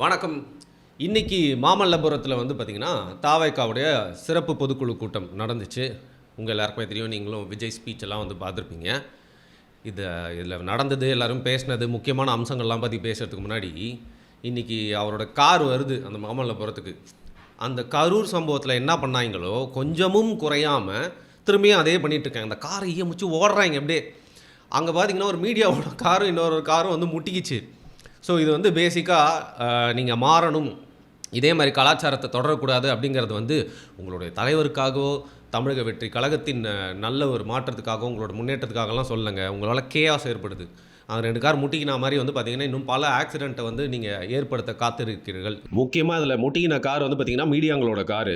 வணக்கம். இன்னைக்கு மாமல்லபுரத்தில் வந்து பார்த்திங்கன்னா தாவைக்காவுடைய சிறப்பு பொதுக்குழு கூட்டம் நடந்துச்சு. உங்கள் எல்லாருக்குமே தெரியும், நீங்களும் விஜய் ஸ்பீச் எல்லாம் வந்து பார்த்துருப்பீங்க. இதில் நடந்தது, எல்லோரும் பேசினது, முக்கியமான அம்சங்கள்லாம் பற்றி பேசுகிறதுக்கு முன்னாடி இன்றைக்கி அவரோட கார் வருது அந்த மாமல்லபுரத்துக்கு. அந்த கரூர் சம்பவத்தில் என்ன பண்ணாங்களோ கொஞ்சமும் குறையாமல் திரும்பியும் அதே பண்ணிகிட்ருக்காங்க. அந்த காரை ஈயமுச்சு ஓடுறாங்க அப்படியே. அங்கே பார்த்திங்கன்னா ஒரு மீடியாவோட காரும் இன்னொரு காரும் வந்து முட்டிக்கிச்சு. ஸோ இது வந்து பேசிக்காக நீங்கள் மாறணும், இதே மாதிரி கலாச்சாரத்தை தொடரக்கூடாது அப்படிங்கிறது வந்து உங்களுடைய தலைவருக்காகவோ தமிழக வெற்றி கழகத்தின் நல்ல ஒரு மாற்றத்துக்காகவும் உங்களோட முன்னேற்றத்துக்காகலாம் சொல்லுங்க. உங்களால் கேஆஸ் ஏற்படுது. அந்த 2 கார் முட்டிக்கின மாதிரி வந்து பார்த்திங்கன்னா இன்னும் பல ஆக்சிடெண்ட்டை வந்து நீங்கள் ஏற்படுத்த காத்திருக்கிறீர்கள். முக்கியமாக அதில் முட்டிக்கின கார் வந்து பார்த்திங்கன்னா மீடியாங்களோட காரு.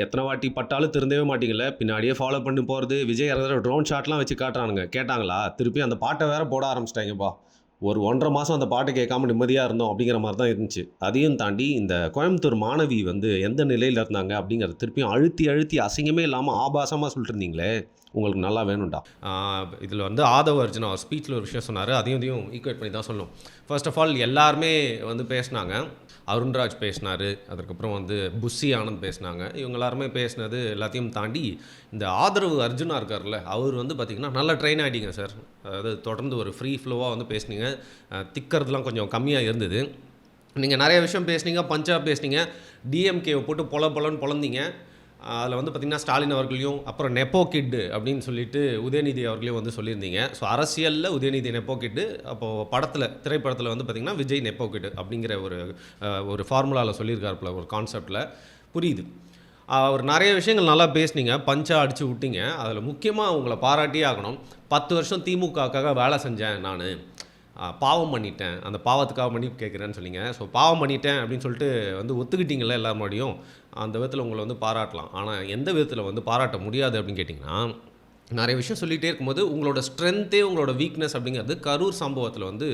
எத்தனை வாட்டி பட்டாலும் திருந்தவே மாட்டிங்கல்ல, பின்னாடியே ஃபாலோ பண்ணி போகிறது. விஜய் ட்ரோன் ஷாட்லாம் வச்சு காட்டுறானுங்க. கேட்டாங்களா? திருப்பி அந்த பாட்டை வேறு போட ஆரம்பிச்சிட்டாங்கப்பா. ஒரு 1.5 மாதம் அந்த பாட்டை கேட்காம நிம்மதியாக இருந்தோம் அப்படிங்கிற மாதிரி தான் இருந்துச்சு. அதையும் தாண்டி இந்த கோயம்புத்தூர் மாணவி வந்து எந்த நிலையில் இருந்தாங்க அப்படிங்கிறத திருப்பியும் அழுத்தி அசிங்கமே இல்லாமல் ஆபாசமாக சொல்லிட்டு இருந்தீங்களே, உங்களுக்கு நல்லா வேணும்டா. இதில் வந்து ஆதவ அர்ஜுனா ஸ்பீச்சில் ஒரு விஷயம் சொன்னார். அதையும் ஈக்குவேட் பண்ணி தான் சொல்லணும். ஃபர்ஸ்ட் ஆஃப் ஆல் எல்லாருமே வந்து பேசினாங்க. அருண்ராஜ் பேசினார், அதுக்கப்புறம் வந்து புஷி ஆனந்த் பேசினாங்க. இவங்க எல்லாருமே பேசினது எல்லாத்தையும் தாண்டி இந்த ஆதரவு அர்ஜுனா இருக்கார்ல, அவர் வந்து பார்த்திங்கன்னா நல்லா ட்ரெயின் ஆகிட்டீங்க சார். அதாவது தொடர்ந்து ஒரு ஃப்ரீ ஃப்ளோவாக வந்து பேசுனீங்க. திக்கிறதுலாம் கொஞ்சம் கம்மியாக இருந்தது. நீங்கள் நிறைய விஷயம் பேசுனீங்க, பஞ்சாப் பேசுனீங்க, டிஎம்கேவை போட்டு பொலன்னு பொழந்தீங்க. அதில் வந்து பார்த்திங்கன்னா ஸ்டாலின் அவர்களையும் அப்புறம் நெப்போ கிட்டு அப்படின்னு சொல்லிட்டு உதயநிதி அவர்களையும் வந்து சொல்லியிருந்தீங்க. ஸோ அரசியலில் உதயநிதி நெப்போ கிட்டு, அப்போது திரைப்படத்தில் வந்து பார்த்திங்கன்னா விஜய் நெப்போ கிட்டு அப்படிங்கிற ஒரு ஃபார்முலாவில் சொல்லியிருக்காருல, ஒரு கான்செப்டில் புரியுது. அவர் நிறைய விஷயங்கள் நல்லா பேசுனீங்க, பஞ்சாக அடித்து விட்டீங்க. அதில் முக்கியமாக உங்களை பாராட்டியே ஆகணும். 10 வருஷம் திமுகவுக்காக வேலை செஞ்சேன் நான், பாவம் பண்ணிட்டேன், அந்த பாவத்துக்காக மன்னிப்பு கேட்குறேன்னு சொன்னீங்க. ஸோ பாவம் பண்ணிட்டேன் அப்படின்னு சொல்லிட்டு வந்து ஒத்துக்கிட்டீங்களே எல்லார் முன்னாடியும். அந்த விதத்தில் உங்களை வந்து பாராட்டலாம். ஆனால் எந்த விதத்தில் வந்து பாராட்ட முடியாது அப்படின்னு கேட்டிங்கன்னா, நிறைய விஷயம் சொல்லிகிட்டே இருக்கும்போது உங்களோட ஸ்ட்ரென்த்தே உங்களோட வீக்னஸ் அப்படிங்கிறது கரூர் சம்பவத்தில் வந்து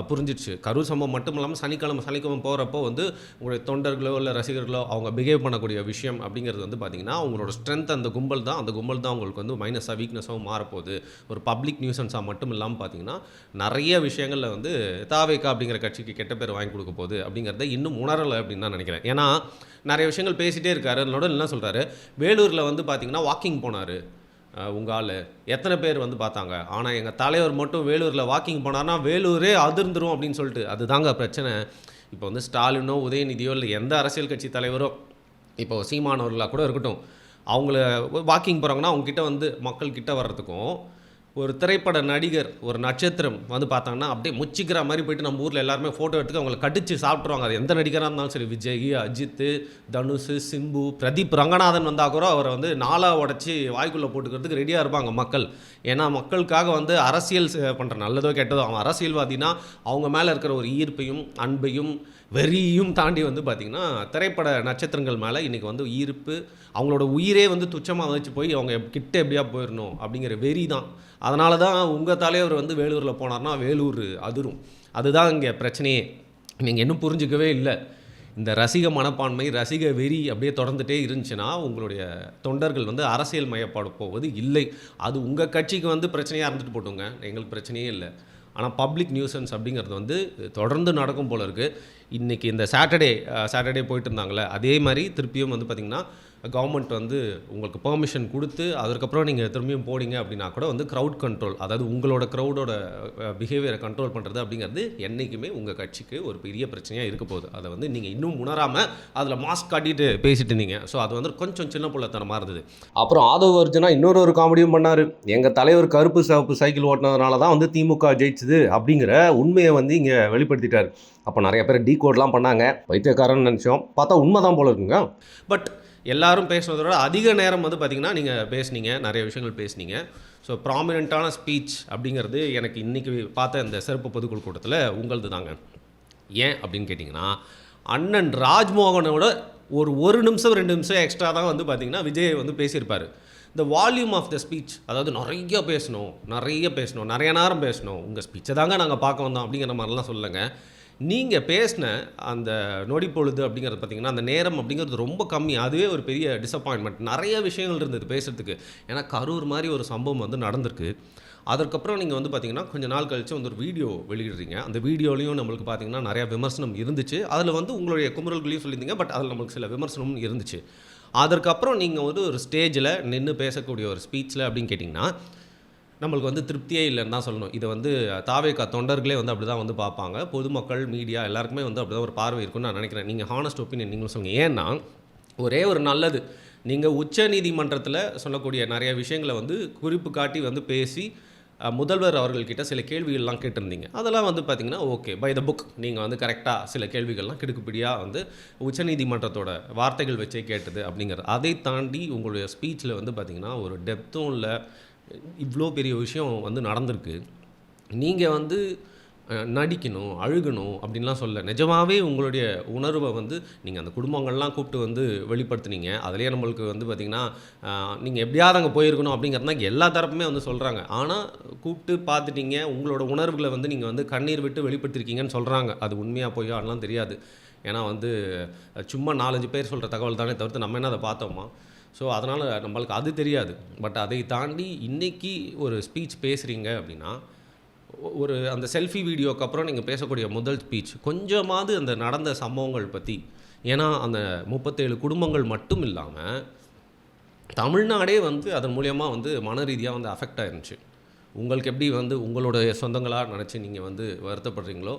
புரிஞ்சிடுச்சு. கரூர் சம்பவம் மட்டும் இல்லாமல் சனிக்கிழமை போகிறப்போ வந்து உங்களுடைய தொண்டர்களோ இல்லை ரசிகர்களோ அவங்க பிஹேவ் பண்ணக்கூடிய விஷயம் அப்படிங்கிறது வந்து பார்த்திங்கன்னா உங்களோட ஸ்ட்ரென்த் அந்த கும்பல் தான் உங்களுக்கு வந்து மைனஸாக வீக்னஸாகவும் மாறப்போகுது. ஒரு பப்ளிக் நியூசன்ஸாக மட்டும் இல்லாமல் பார்த்திங்கன்னா நிறைய விஷயங்களில் வந்து தாவேக்கா அப்படிங்கிற கட்சிக்கு கெட்ட பேர் வாங்கி கொடுக்க போகுது அப்படிங்கிறத இன்னும் உணரலை அப்படின்னு தான் நினைக்கிறேன். ஏன்னா நிறைய விஷயங்கள் பேசிகிட்டே இருக்காரு. அதனோட என்ன சொல்கிறாரு, வேலூரில் வந்து பார்த்திங்கன்னா வாக்கிங் போனார் உங்கள் ஆள், எத்தனை பேர் வந்து பார்த்தாங்க. ஆனால் எங்கள் தலைவர் மட்டும் வேலூரில் வாக்கிங் போனார்னா வேலூரே அதிர்ந்துடும் அப்படின்னு சொல்லிட்டு. அதுதாங்க பிரச்சனை. இப்போ வந்து ஸ்டாலினோ உதயநிதியோ இல்லை எந்த அரசியல் கட்சி தலைவரோ, இப்போ சீமானவர்களாக கூட இருக்கட்டும், அவங்கள வாக்கிங் போகிறாங்கன்னா அவங்கக்கிட்ட வந்து மக்கள்கிட்ட வர்றதுக்கும், ஒரு திரைப்பட நடிகர் ஒரு நட்சத்திரம் வந்து பார்த்தாங்கன்னா அப்படியே முச்சிக்கிற மாதிரி போய்ட்டு நம்ம ஊரில் எல்லாருமே ஃபோட்டோ எடுத்துக்க அவங்களை கடிச்சு சாப்பிட்ருவாங்க. அது எந்த நடிகராக இருந்தாலும் சரி, விஜய், அஜித், தனுஷ், சிம்பு, பிரதீப் ரங்கநாதன் வந்தால் கூட அவரை வந்து நாளாக உடச்சி வாய்க்குள்ளே போட்டுக்கிறதுக்கு ரெடியாக இருப்பாங்க மக்கள். ஏன்னா மக்களுக்காக வந்து அரசியல் பண்ணுற நல்லதோ கெட்டதோ, அவன் அரசியல்வாதினா அவங்க மேலே இருக்கிற ஒரு ஈர்ப்பையும் அன்பையும் வெறியும் தாண்டி வந்து பார்த்திங்கன்னா திரைப்பட நட்சத்திரங்கள் மேலே இன்றைக்கி வந்து ஈர்ப்பு, அவங்களோட உயிரே வந்து துச்சமாக வச்சு போய் அவங்க கிட்ட எப்படியா போயிடணும் அப்படிங்கிற வெறி தான். அதனால தான் உங்கள் தலைவர் வந்து வேலூரில் போனார்னா வேலூர் அதிரும். அதுதான் இங்கே பிரச்சனையே. நீங்கள் இன்னும் புரிஞ்சிக்கவே இல்லை. இந்த ரசிக மனப்பான்மை, ரசிக வெறி அப்படியே தொடர்ந்துகிட்டே இருந்துச்சுன்னா உங்களுடைய தொண்டர்கள் வந்து அரசியல் மயப்பாடு போவது இல்லை. அது உங்கள் கட்சிக்கு வந்து பிரச்சனையாக இருந்துட்டு போட்டுங்க, எங்களுக்கு பிரச்சனையே இல்லை. ஆனால் பப்ளிக் நியூசன்ஸ் அப்படிங்கிறது வந்து தொடர்ந்து நடக்கும் போல இருக்குது. இன்றைக்கி இந்த சாட்டர்டே போயிட்டு இருந்தாங்களே, அதே மாதிரி திருப்பியும் வந்து பார்த்திங்கன்னா கவர்மெண்ட் வந்து உங்களுக்கு பெர்மிஷன் கொடுத்து அதுக்கப்புறம் நீங்கள் திரும்பியும் போனீங்க அப்படின்னா கூட வந்து க்ரௌட் கண்ட்ரோல், அதாவது உங்களோட க்ரௌடோட பிஹேவியரை கண்ட்ரோல் பண்ணுறது அப்படிங்கிறது என்றைக்குமே உங்கள் கட்சிக்கு ஒரு பெரிய பிரச்சனையாக இருக்க போகுது. அதை வந்து நீங்கள் இன்னும் உணராமல் அதில் மாஸ்க் காட்டிட்டு பேசிட்டு இருந்தீங்க. ஸோ அது வந்து கொஞ்சம் சின்ன பிள்ளைத்தனமாக இருந்தது. அப்புறம் ஆதவ அர்ஜுனா இன்னொரு காமெடியும் பண்ணார். எங்கள் தலைவர் கருப்பு சிவப்பு சைக்கிள் ஓட்டினதுனால தான் வந்து திமுக ஜெயிச்சுது அப்படிங்கிற உண்மையை வந்து இங்கே வெளிப்படுத்திட்டார். அப்போ நிறைய பேர் டீகோட்லாம் பண்ணாங்க, பைத்தியக்காரன்னு நினச்சோம். பார்த்தா உண்மை தான் போல இருக்குங்க. பட் எல்லாரும் பேசுனதோட அதிக நேரம் வந்து பார்த்திங்கன்னா நீங்கள் பேசுனீங்க, நிறைய விஷயங்கள் பேசுனீங்க. ஸோ ப்ராமினெண்ட்டான ஸ்பீச் அப்படிங்கிறது எனக்கு இன்றைக்கி பார்த்த இந்த சிறப்பு பொதுக்குழு கூட்டத்தில் உங்களது தாங்க. ஏன் அப்படின்னு கேட்டிங்கன்னா, அண்ணன் ராஜ்மோகனோட ஒரு நிமிஷம் 2 நிமிஷம் எக்ஸ்ட்ரா தான் வந்து பார்த்திங்கன்னா விஜய் வந்து பேசியிருப்பார். இந்த வால்யூம் ஆஃப் த ஸ்பீச், அதாவது நிறைய பேசணும், நிறைய நேரம் பேசணும், உங்கள் ஸ்பீச்சை தாங்க நாங்கள் பார்க்க வந்தோம் அப்படிங்கிற மாதிரிலாம் சொல்லுங்க. நீங்கள் பேசின அந்த நொடி பொழுது அப்படிங்கிறது பார்த்தீங்கன்னா, அந்த நேரம் அப்படிங்கிறது ரொம்ப கம்மி. அதுவே ஒரு பெரிய டிசப்பாயின்ட்மெண்ட். நிறைய விஷயங்கள் இருந்தது பேசுறதுக்கு. ஏன்னா கரூர் மாரி ஒரு சம்பவம் வந்து நடந்திருக்கு. அதற்கப்புறம் நீங்க வந்து பார்த்தீங்கன்னா, கொஞ்ச நாள் கழிச்சு வந்து ஒரு வீடியோ வெளியிடுறீங்க. அந்த வீடியோலயும் நம்மளுக்கு பார்த்தீங்கன்னா, நெறைய விமர்சனம் இருந்துச்சு. அதில வந்து உங்களுடைய குமுறல்களையும் சொல்லியிருந்தீங்க. பட் அதில நமக்கு சில விமர்சனமும் இருந்துச்சு. அதற்கப்புறம் நீங்க வந்து ஒரு ஸ்டேஜ்ல நின்னு பேசக்கூடிய ஒரு ஸ்பீச்ல அப்படின்னு கேட்டீங்கன்னா, நம்மளுக்கு வந்து திருப்தியே இல்லன்னு தான் சொல்லணும். இத வந்து தாவேகா தொண்டர்களே வந்து அப்படிதான் வந்து பார்ப்பாங்க. பொதுமக்கள், மீடியா எல்லாருக்குமே வந்து அப்படிதான் ஒரு பார்வை இருக்குன்னு நான் நெனைக்கிறேன். நீங்க ஹானஸ்ட் ஒப்பீனியன் நீங்களும் சொல்லுங்க. ஏன்னா, ஒரே ஒரு நல்லது. நீங்க உச்ச நீதிமன்றத்தில சொல்லக்கூடிய நெறைய விஷயங்கள வந்து குறிப்பு காட்டி வந்து பேசி, முதல்வர் அவர்கள்கிட்ட சில கேள்விகள்லாம் கேட்டிருந்தீங்க. அதெல்லாம் வந்து பார்த்தீங்கன்னா, ஓகே. By the book. நீங்க வந்து கரெக்ட்டா சில கேள்விகள்லாம் கிடுக்குப்பிடியா வந்து உச்சநீதிமன்றத்தோட வார்த்தைகள் வச்சே கேட்டது அப்படிங்கிறது. அதை தாண்டி உங்களுடைய ஸ்பீச்ல வந்து பார்த்தீங்கன்னா, ஒரு டெப்த்தும் இல்ல. இவ்ளோ பெரிய விஷயம் வந்து நடந்திருக்கு. நீங்க வந்து நடிக்கணும், அழுகணும் அப்படின்லாம் சொல்லல. நிஜமாவே உங்களுடைய உணர்வ வந்து நீங்க அந்த குடும்பங்கள்லாம் கூப்பிட்டு வந்து வெளிப்படுத்துனீங்க. அதிலேயே நம்மளுக்கு வந்து பார்த்தீங்கன்னா, நீங்க எப்படியாவது அங்க போயிருக்கணும் அப்படிங்கிறது தான் எல்லா தரப்புமே வந்து சொல்றாங்க. ஆனா கூப்பிட்டு பார்த்துட்டீங்க. உங்களோட உணர்வுகள வந்து நீங்க வந்து கண்ணீர் விட்டு வெளிப்படுத்தியிருக்கீங்கன்னு சொல்றாங்க. அது உண்மையா பொய்யா அதெல்லாம் தெரியாது. ஏன்னா வந்து சும்மா 4, 5 பேர் சொல்ற தகவல் தானே தவிர்த்து நம்ம என்ன அத பார்த்தோமா? ஸோ அதனால நம்மளுக்கு அது தெரியாது. பட் அதை தாண்டி இன்னைக்கு ஒரு ஸ்பீச் பேசுறீங்க அப்படின்னா, ஒரு அந்த செல்ஃபி வீடியோக்கு அப்புறம் நீங்க பேசக்கூடிய முதல் ஸ்பீச் கொஞ்சமாவது அந்த நடந்த சம்பவங்கள் பத்தி. ஏன்னா, அந்த 37 குடும்பங்கள் மட்டும் இல்லாம, தமிழ்நாடே வந்து அதன் மூலியமா வந்து மன ரீதியா வந்து அஃபெக்ட் ஆயிருந்துச்சு. உங்களுக்கு எப்படி வந்து உங்களுடைய சொந்தங்களா நெனச்சு நீங்க வந்து வருத்தப்படுறீங்களோ,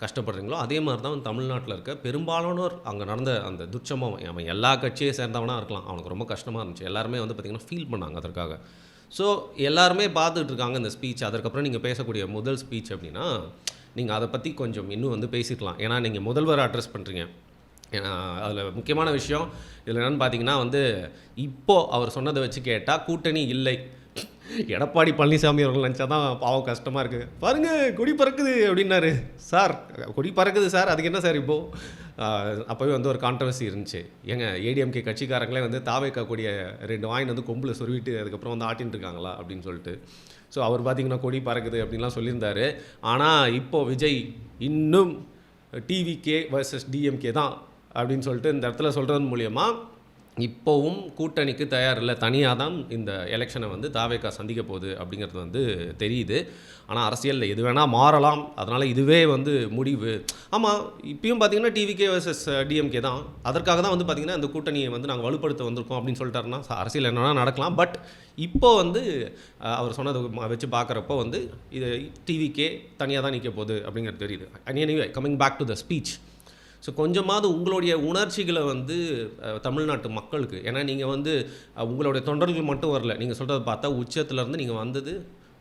கஷ்டப்படுறீங்களோ, அதே மாரி தான் தமிழ்நாட்ல இருக்க பெரும்பாலானோர் அங்க நடந்த அந்த துர்ச்சம்பவம் அவன் எல்லா கட்சியை சேர்ந்தவனா இருக்கலாம். அவனுக்கு ரொம்ப கஷ்டமா இருந்துச்சு. எல்லாருமே வந்து பார்த்தீங்கன்னா, ஃபீல் பண்ணாங்க அதற்காக. ஸோ எல்லாருமே பார்த்துட்டு இருக்காங்க இந்த ஸ்பீச். அதற்கப்புறம் நீங்க பேசக்கூடிய முதல் ஸ்பீச் அப்படின்னா, நீங்க அத பத்தி கொஞ்சம் இன்னும் வந்து பேசியிருக்கலாம். ஏன்னா, நீங்க முதல்வர அட்ரஸ் பண்றீங்க. ஏன்னா, அதில முக்கியமான விஷயம் இதில என்னன்னு பார்த்தீங்கன்னா வந்து, இப்போ அவர் சொன்னத வச்சு கேட்டா கூட்டணி இல்லை. எடப்பாடி பழனிசாமி அவர்கள் நெனச்சா தான் பாவம் கஷ்டமா இருக்கு. "பாருங்க கொடி பறக்குது" அப்படின்னாரு. சார் கொடி பறக்குது சார். அதுக்கு என்ன சார் இப்போ? அப்பவே வந்து ஒரு கான்ட்ரோவர்சி இருந்துச்சு. ஏங்க ஏடிஎம்கே கட்சிக்காரங்களே வந்து தாவேக்கா கொடிய 2 வாங்கின்னு வந்து கொம்புல சொருவிட்டு அதுக்கப்புறம் வந்து ஆட்டின்ட்டு இருக்காங்களா? அப்படின்னு சொல்லிட்டு. ஸோ அவர் பார்த்தீங்கன்னா கொடி பறக்குது அப்படின்லாம் சொல்லியிருந்தாரு. ஆனா இப்போ விஜய் இன்னும் டிவிகே வெர்சஸ் டிஎம்கே தான் அப்படின்னு சொல்லிட்டு இந்த இடத்துல சொல்றது மூலியமா இப்போவும் கூட்டணிக்கு தயார் இல்ல. தனியா தான் இந்த எலெக்ஷனை வந்து தாவேகா சந்திக்க போகுது அப்படிங்கிறது வந்து தெரியுது. ஆனா அரசியல்ல எது வேணா மாறலாம். அதனால இதுவே வந்து முடிவு. ஆமா, இப்பயும் பார்த்தீங்கன்னா டிவிகே வெர்சஸ் டிஎம்கே தான். அதற்காக தான் வந்து பார்த்தீங்கன்னா இந்த கூட்டணியை வந்து நாங்க வலுப்படுத்த வந்திருக்கோம் அப்படின்னு சொல்லிட்டாருன்னா, அரசியல் என்ன வேணா நடக்கலாம். பட் இப்போ வந்து அவர் சொன்னத வச்சு பார்க்குறப்போ வந்து இது டிவிகே தனியா தான் நிக்க போகுது அப்படிங்கிறது தெரியுது. Anyway coming back to the speech. So கொஞ்சமாவது உங்களுடைய உணர்ச்சிகளை வந்து தமிழ்நாட்டு மக்களுக்கு, ஏன்னா நீங்கள் வந்து உங்களுடைய தொண்டர்கள் மட்டும் வரல. நீங்கள் சொல்கிறத பார்த்தா உச்சத்துலேருந்து நீங்கள் வந்தது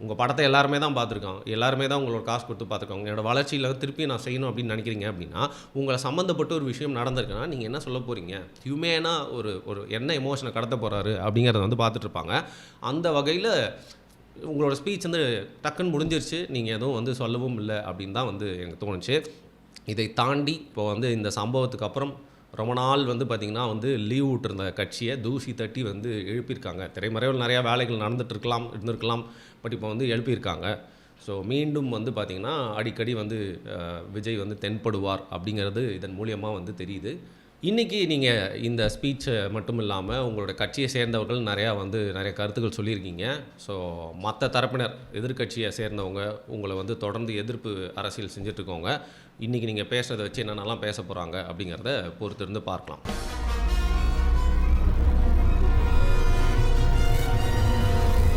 உங்கள் படத்தை எல்லாருமே தான் பார்த்துருக்காங்க. எல்லாருமே தான் உங்களோட காசு கொடுத்து பார்த்துருக்காங்க. என்னோட வளர்ச்சியில் திருப்பி நான் செய்யணும் அப்படின்னு நினைக்கிறீங்க அப்படின்னா, உங்களை சம்மந்தப்பட்ட ஒரு விஷயம் நடந்திருக்குன்னா நீங்கள் என்ன சொல்ல போகிறீங்க? ஹியூமேனாக ஒரு ஒரு என்ன எமோஷனை கடத்த போகிறாரு அப்படிங்கிறத வந்து பார்த்துட்ருப்பாங்க. அந்த வகையில் உங்களோட ஸ்பீச் வந்து டக்குன்னு முடிஞ்சிருச்சு. நீங்கள் எதுவும் வந்து சொல்லவும் இல்லை அப்படின்னு தான் வந்து எனக்கு தோணுச்சு. இதை தாண்டி இப்போ வந்து இந்த சம்பவத்துக்கு அப்புறம் ரொம்ப நாள் வந்து பார்த்திங்கன்னா வந்து லீவ் விட்டுருந்த கட்சியை தூசி தட்டி வந்து எழுப்பியிருக்காங்க. திரைமறைவில் நிறையா வேலைகள் இருந்திருக்கலாம். பட் இப்போ வந்து எழுப்பியிருக்காங்க. ஸோ மீண்டும் வந்து பார்த்திங்கன்னா அடிக்கடி வந்து விஜய் வந்து தென்படுவார் அப்படிங்கிறது இதன் மூலியமாக வந்து தெரியுது. இன்றைக்கி நீங்கள் இந்த ஸ்பீச்சை மட்டும் இல்லாமல் உங்களோட கட்சியை சேர்ந்தவர்கள் நிறைய கருத்துக்கள் சொல்லியிருக்கீங்க. ஸோ மற்ற தரப்பினர் எதிர்க்கட்சியை சேர்ந்தவங்க உங்களை வந்து தொடர்ந்து எதிர்ப்பு அரசியல் செஞ்சிட்ருக்கவங்க இன்றைக்கி நீங்கள் பேசுகிறத வச்சு என்னென்னலாம் பேச போகிறாங்க அப்படிங்கிறத பொறுத்திருந்து பார்க்கலாம்.